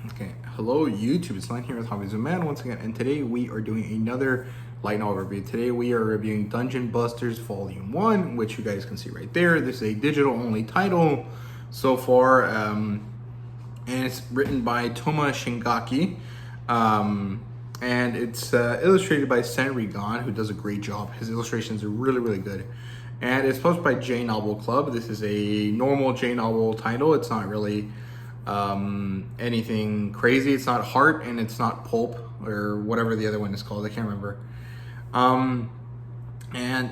Okay, hello YouTube, it's Len here with Hobbies of Man once again, and today we are doing another light novel review. Today we are reviewing Dungeon Busters Volume 1, which you guys can see right there. This is a digital only title so far, and it's written by Toma Shingaki, and it's illustrated by Senrigan, who does a great job. His illustrations are really good. And it's published by J Novel Club. This is a normal J Novel title. It's not really anything crazy. It's not Heart and it's not Pulp or whatever the other one is called. I can't remember. And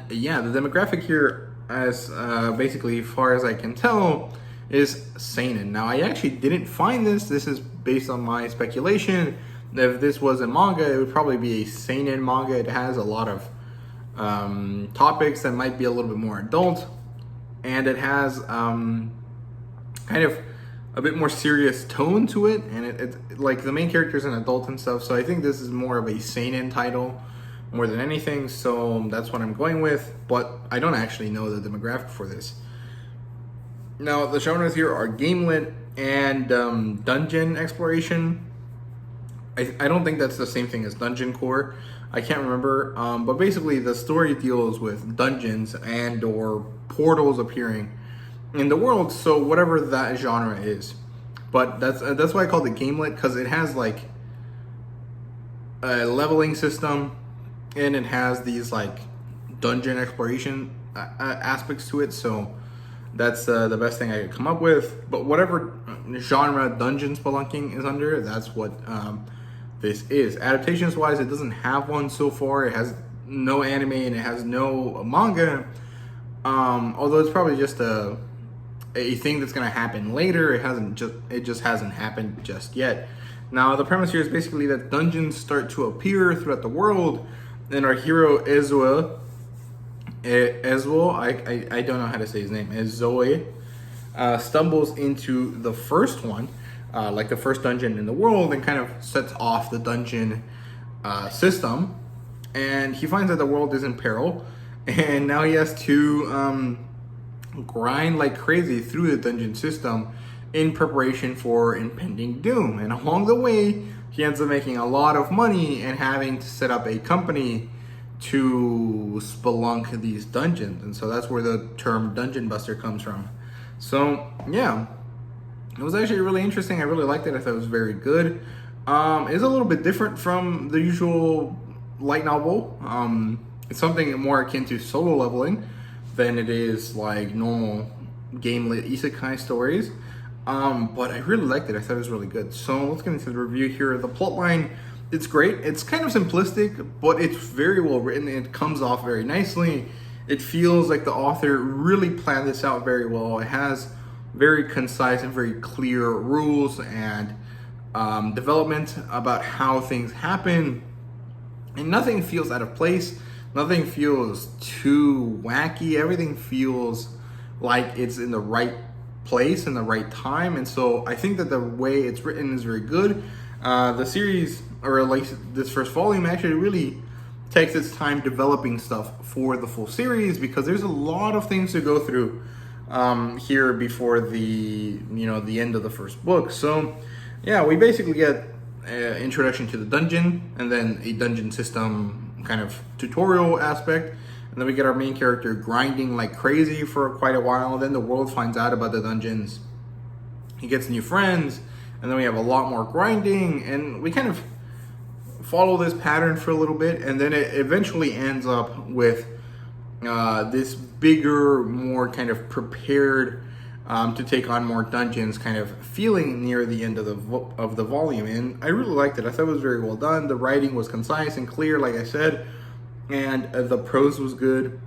yeah, the demographic here, as basically far as I can tell, is seinen. Now, I actually didn't find this. This is based on my speculation. If this was a manga, it would probably be a seinen manga. It has a lot of topics that might be a little bit more adult, and it has kind of a bit more serious tone to it, and it like the main character is an adult and stuff, so I think this is more of a seinen title more than anything, so that's what I'm going with, but I don't actually know the demographic for this. Now, the genres here are gamelit and dungeon exploration. I don't think that's the same thing as dungeon core. I can't remember, but basically the story deals with dungeons and or portals appearing in the world, so whatever that genre is. But that's why I called it gamelit, because it has like a leveling system, and it has these like dungeon exploration aspects to it, so that's the best thing I could come up with. But whatever genre dungeon spelunking is under, that's what this is. Adaptations wise, it doesn't have one so far. It has no anime and it has no manga, although it's probably just a thing that's going to happen later. It just hasn't happened just yet. Now, the premise here is basically that dungeons start to appear throughout the world, and our hero Ezoe, I don't know how to say his name, Ezoe, stumbles into the first one, like the first dungeon in the world, and kind of sets off the dungeon system, and he finds that the world is in peril, and now he has to grind like crazy through the dungeon system in preparation for impending doom. And along the way, he ends up making a lot of money and having to set up a company to spelunk these dungeons, and so that's where the term dungeon buster comes from. So yeah, it was actually really interesting. I really liked it. I thought it was very good. It's a little bit different from the usual light novel. It's something more akin to solo leveling than it is like normal game-lit isekai stories. But I really liked it. I thought it was really good. So let's get into the review here. The plotline, it's great. It's kind of simplistic, but it's very well written. It comes off very nicely. It feels like the author really planned this out very well. It has very concise and very clear rules and development about how things happen, and nothing feels out of place. Nothing feels too wacky. Everything feels like it's in the right place in the right time, and so I think that the way it's written is very good. The series, or at least this first volume, actually really takes its time developing stuff for the full series, because there's a lot of things to go through here before the end of the first book. So yeah, we basically get introduction to the dungeon, and then a dungeon system kind of tutorial aspect, and then we get our main character grinding like crazy for quite a while. Then the world finds out about the dungeons, he gets new friends, and then we have a lot more grinding, and we kind of follow this pattern for a little bit, and then it eventually ends up with this bigger, more kind of prepared to take on more dungeons kind of feeling near the end of the volume, and I really liked it. I thought it was very well done. The writing was concise and clear, like I said, and the prose was good,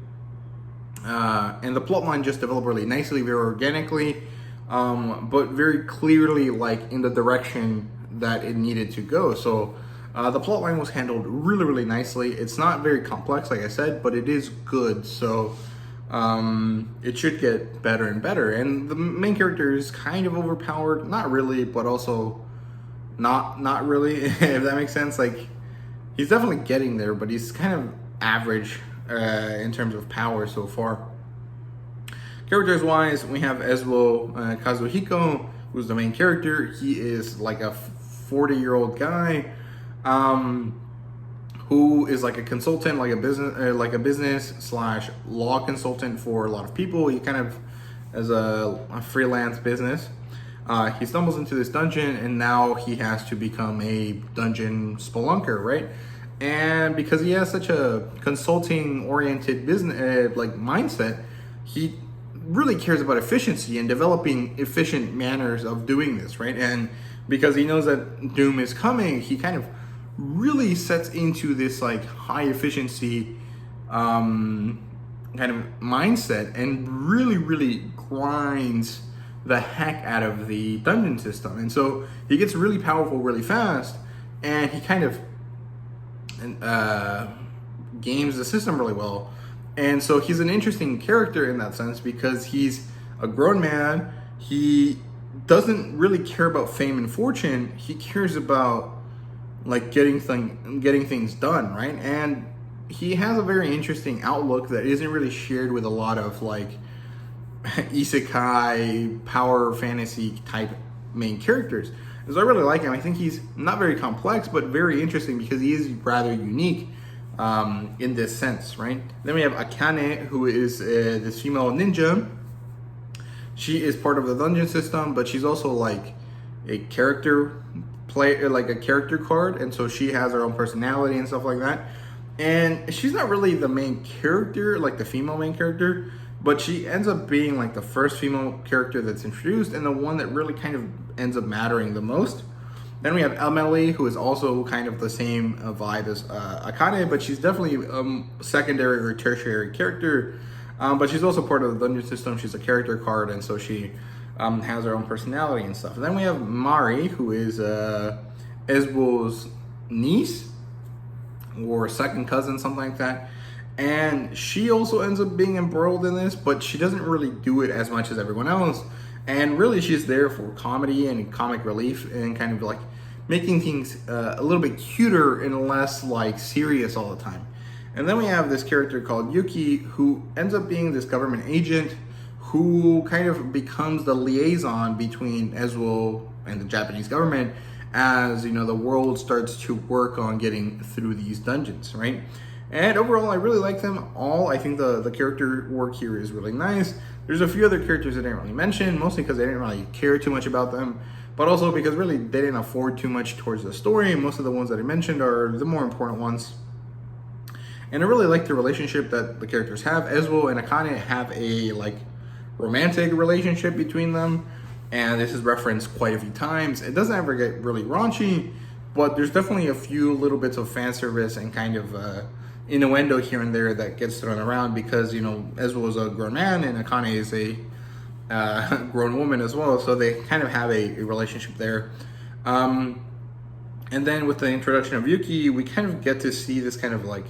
and the plotline just developed really nicely, very organically, but very clearly, like in the direction that it needed to go. So the plotline was handled really nicely. It's not very complex, like I said, but it is good. So it should get better and better. And the main character is kind of overpowered, not really, but also not really, if that makes sense. Like, he's definitely getting there, but he's kind of average in terms of power so far. Characters wise, we have Ezuo Kazuhiko, who's the main character. He is like a 40-year-old guy who is like a consultant, like a business slash law consultant for a lot of people. He kind of as a freelance business. He stumbles into this dungeon, and now he has to become a dungeon spelunker, right? And because he has such a consulting-oriented business like mindset, he really cares about efficiency and developing efficient manners of doing this, right? And because he knows that doom is coming, he kind of really sets into this like high efficiency kind of mindset and really grinds the heck out of the dungeon system. And so he gets really powerful really fast, and he kind of games the system really well. And so he's an interesting character in that sense because he's a grown man. He doesn't really care about fame and fortune. He cares about like getting things done, right? And he has a very interesting outlook that isn't really shared with a lot of like isekai power fantasy type main characters. And so I really like him. I think he's not very complex, but very interesting because he is rather unique in this sense, right? Then we have Akane, who is this female ninja. She is part of the dungeon system, but she's also like a character player, like a character card, and so she has her own personality and stuff like that. And she's not really the main character, like the female main character, but she ends up being like the first female character that's introduced and the one that really kind of ends up mattering the most. Then we have Emily, who is also kind of the same vibe as Akane, but she's definitely a secondary or tertiary character. But she's also part of the dungeon system. She's a character card, and so she has her own personality and stuff. And then we have Mari, who is Ezbo's niece or second cousin, something like that. And she also ends up being embroiled in this, but she doesn't really do it as much as everyone else. And really, she's there for comedy and comic relief and kind of like making things a little bit cuter and less like serious all the time. And then we have this character called Yuki, who ends up being this government agent who kind of becomes the liaison between Ezwo and the Japanese government as, you know, the world starts to work on getting through these dungeons, right? And overall, I really like them all. I think the character work here is really nice. There's a few other characters I didn't really mention, mostly because I didn't really care too much about them, but also because really they didn't afford too much towards the story. Most of the ones that I mentioned are the more important ones. And I really like the relationship that the characters have. Ezwo and Akane have a like romantic relationship between them, and this is referenced quite a few times. It doesn't ever get really raunchy, but there's definitely a few little bits of fan service and kind of innuendo here and there that gets thrown around because, you know, Ezwo is a grown man and Akane is a grown woman as well, so they kind of have a relationship there. And then with the introduction of Yuki, we kind of get to see this kind of like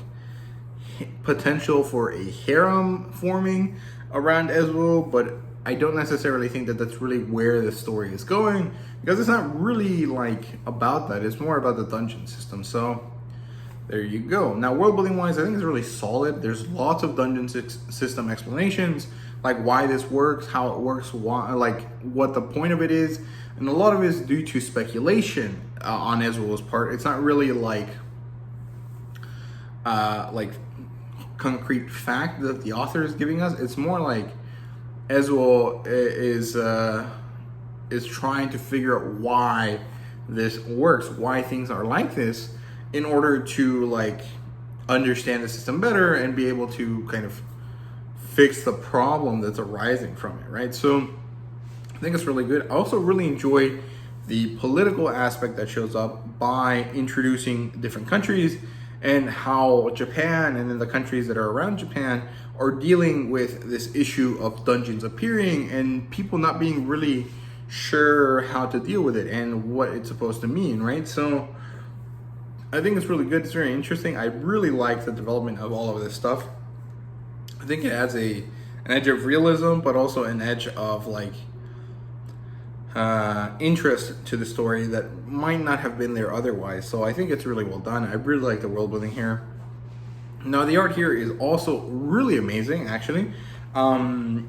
potential for a harem forming around Ezwo, but I don't necessarily think that that's really where the story is going because it's not really like about that. It's more about the dungeon system. So there you go. Now, world building wise, I think it's really solid. There's lots of dungeon system explanations, like why this works, how it works, why, like what the point of it is, and a lot of it is due to speculation on Ezwo's part. It's not really like concrete fact that the author is giving us. It's more like Ezwo is trying to figure out why this works, why things are like this, in order to like understand the system better and be able to kind of fix the problem that's arising from it, right? So I think it's really good. I also really enjoy the political aspect that shows up by introducing different countries and how Japan and then the countries that are around Japan are dealing with this issue of dungeons appearing and people not being really sure how to deal with it and what it's supposed to mean, right? So I think it's really good. It's very interesting. I really like the development of all of this stuff. I think it adds an edge of realism, but also an edge of like interest to the story that might not have been there otherwise. So I think it's really well done. I really like the world building here. Now the art here is also really amazing, actually. Senrigan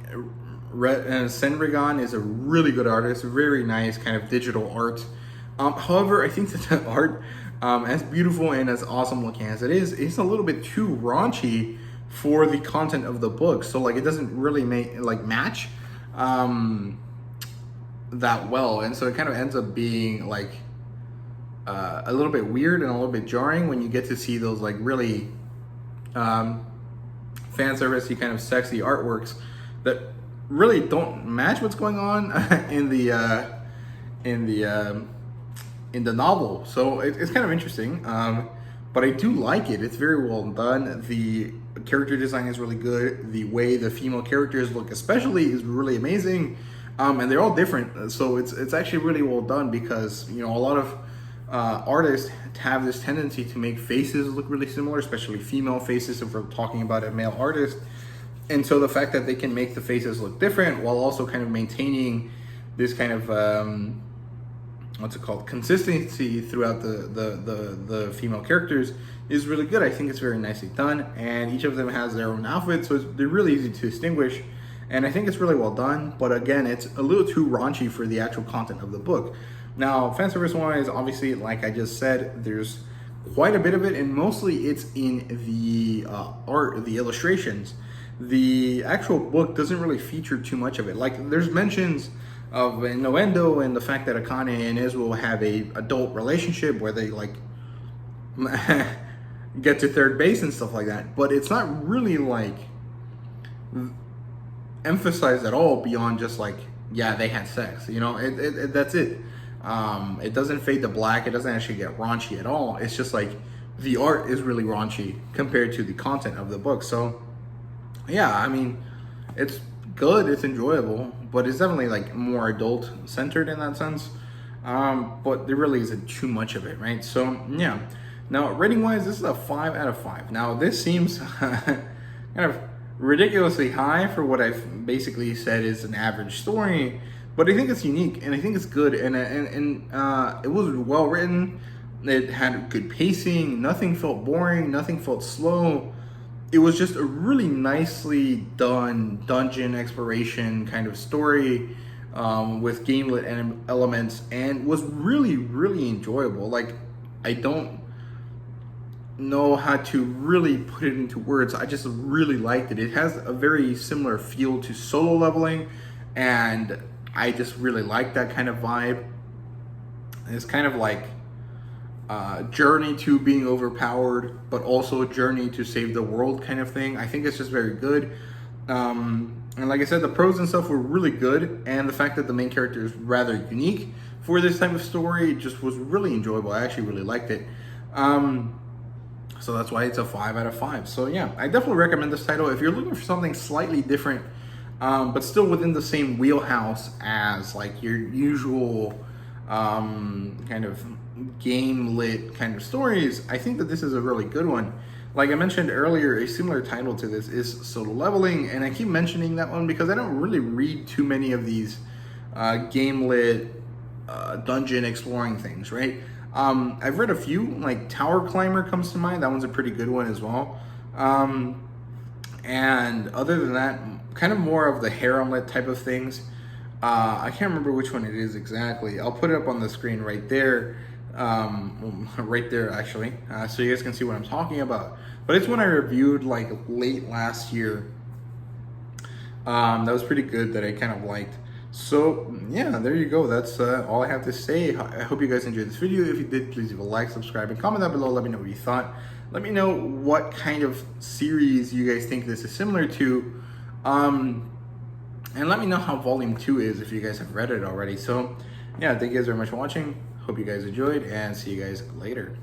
is a really good artist, very nice kind of digital art. However, I think that the art, as beautiful and as awesome looking as it is, it's a little bit too raunchy for the content of the book. So like it doesn't really match that well, and so it kind of ends up being like a little bit weird and a little bit jarring when you get to see those like really fan servicey kind of sexy artworks that really don't match what's going on in the novel. So it's kind of interesting, but I do like it. It's very well done. The character design is really good. The way the female characters look especially is really amazing, and they're all different, so it's actually really well done, because you know a lot of artists have this tendency to make faces look really similar, especially female faces if we're talking about a male artist. And so the fact that they can make the faces look different while also kind of maintaining this kind of consistency throughout the female characters is really good. I think it's very nicely done, and each of them has their own outfit, so they're really easy to distinguish, and I think it's really well done. But again, it's a little too raunchy for the actual content of the book. Now, fan service wise, obviously, like I just said, there's quite a bit of it, and mostly it's in the art, the illustrations. The actual book doesn't really feature too much of it. Like, there's mentions of innuendo and the fact that Akane and Izuo have a adult relationship where they like get to third base and stuff like that, but it's not really like emphasized at all beyond just like, yeah, they had sex, you know, that's it. It doesn't fade to black. It doesn't actually get raunchy at all. It's just like the art is really raunchy compared to the content of the book. So yeah, I mean, it's good, it's enjoyable, but it's definitely like more adult centered in that sense. But there really isn't too much of it, right? So yeah. Now, rating wise, this is a 5 out of 5. Now, this seems kind of ridiculously high for what I've basically said is an average story, but I think it's unique and I think it's good, and it was well written. It had good pacing. Nothing felt boring. Nothing felt slow. It was just a really nicely done dungeon exploration kind of story with gamelit elements, and was really, really enjoyable. Like, I don't know how to really put it into words. I just really liked it. It has a very similar feel to Solo Leveling, and I just really like that kind of vibe. It's kind of like journey to being overpowered, but also a journey to save the world kind of thing. I think it's just very good. And like I said, the pros and stuff were really good, and the fact that the main character is rather unique for this type of story just was really enjoyable. I actually really liked it. So that's why it's a 5 out of 5. So yeah, I definitely recommend this title if you're looking for something slightly different, but still within the same wheelhouse as like your usual kind of game lit kind of stories. I think that this is a really good one. Like I mentioned earlier, a similar title to this is Solo Leveling, and I keep mentioning that one because I don't really read too many of these game lit dungeon exploring things, right? I've read a few, like Tower Climber comes to mind. That one's a pretty good one as well. And other than that, kind of more of the harem-lit type of things. I can't remember which one it is exactly. I'll put it up on the screen right there. Right there actually, so you guys can see what I'm talking about. But it's one I reviewed like late last year. That was pretty good, that I kind of liked. So yeah, there you go. That's all I have to say. I hope you guys enjoyed this video. If you did, please leave a like, subscribe, and comment down below. Let me know what you thought. Let me know what kind of series you guys think this is similar to. And let me know how volume 2 is if you guys have read it already. So yeah, thank you guys very much for watching. Hope you guys enjoyed, and see you guys later.